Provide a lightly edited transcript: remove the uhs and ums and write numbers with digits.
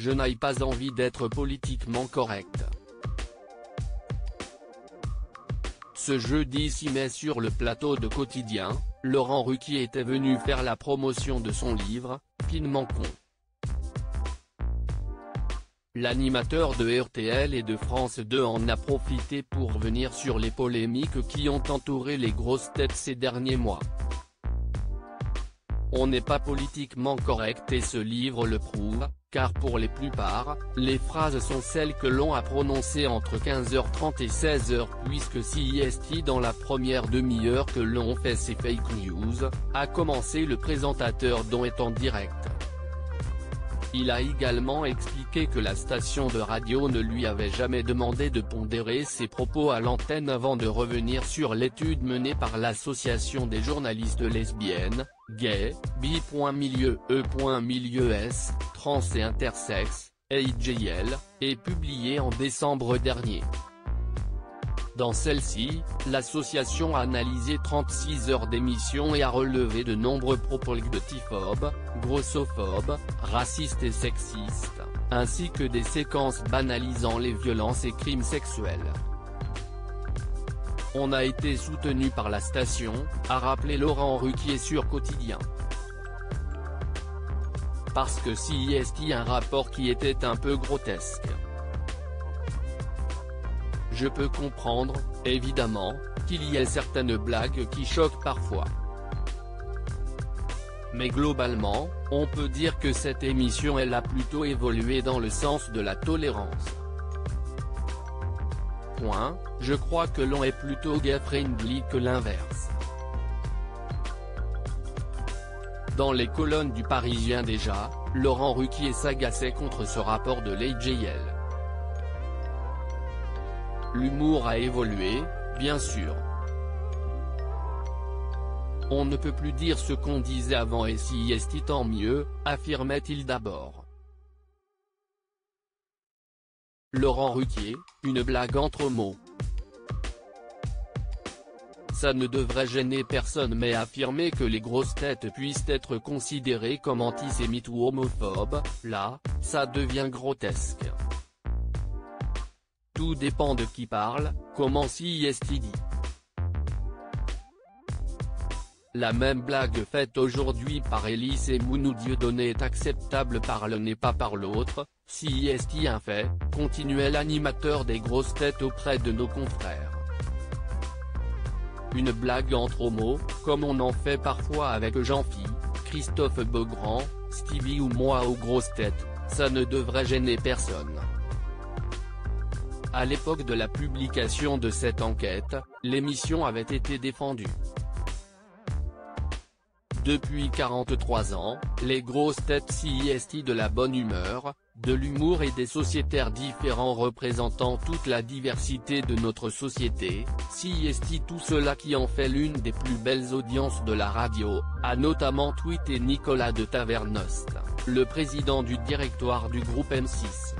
je n'ai pas envie d'être politiquement correct. Ce jeudi 6 mai sur le plateau de Quotidien, Laurent Ruquier était venu faire la promotion de son livre, Finement con. L'animateur de RTL et de France 2 en a profité pour revenir sur les polémiques qui ont entouré les grosses têtes ces derniers mois. On n'est pas politiquement correct et ce livre le prouve, car pour la plupart, les phrases sont celles que l'on a prononcées entre 15h30 et 16h puisque CIST dans la première demi-heure que l'on fait ces fake news, a commencé le présentateur dont est en direct. Il a également expliqué que la station de radio ne lui avait jamais demandé de pondérer ses propos à l'antenne avant de revenir sur l'étude menée par l'association des journalistes lesbiennes, gays, bi.milieu-e.milieu-s, trans et intersexes, AIJL, et publiée en décembre dernier. Dans celle-ci, l'association a analysé 36 heures d'émission et a relevé de nombreux propos gautophobes, grossophobes, racistes et sexistes, ainsi que des séquences banalisant les violences et crimes sexuels. On a été soutenu par la station, a rappelé Laurent Ruquier sur Quotidien. Parce que CIST a un rapport qui était un peu grotesque. Je peux comprendre, évidemment, qu'il y ait certaines blagues qui choquent parfois. Mais globalement, on peut dire que cette émission elle a plutôt évolué dans le sens de la tolérance. Je crois que l'on est plutôt gay-friendly que l'inverse. Dans les colonnes du Parisien déjà, Laurent Ruquier s'agaçait contre ce rapport de l'AIJL. L'humour a évolué, bien sûr. On ne peut plus dire ce qu'on disait avant et CIST tant mieux, affirmait-il d'abord. Laurent Ruquier, une blague entre mots. Ça ne devrait gêner personne mais affirmer que les grosses têtes puissent être considérées comme antisémites ou homophobes, là, ça devient grotesque. Tout dépend de qui parle, comment CIST dit. La même blague faite aujourd'hui par Elise et Mounou Dieudonné est acceptable par l'un et pas par l'autre, CIST un fait, continuait l'animateur des grosses têtes auprès de nos confrères. Une blague entre homos, comme on en fait parfois avec Jean-Phi, Christophe Beaugrand, Stevie ou moi aux grosses têtes, ça ne devrait gêner personne. À l'époque de la publication de cette enquête, l'émission avait été défendue. Depuis 43 ans, les grosses têtes CIST de la bonne humeur, de l'humour et des sociétaires différents représentant toute la diversité de notre société, CIST tout cela qui en fait l'une des plus belles audiences de la radio, a notamment tweeté Nicolas de Tavernost, le président du directoire du groupe M6.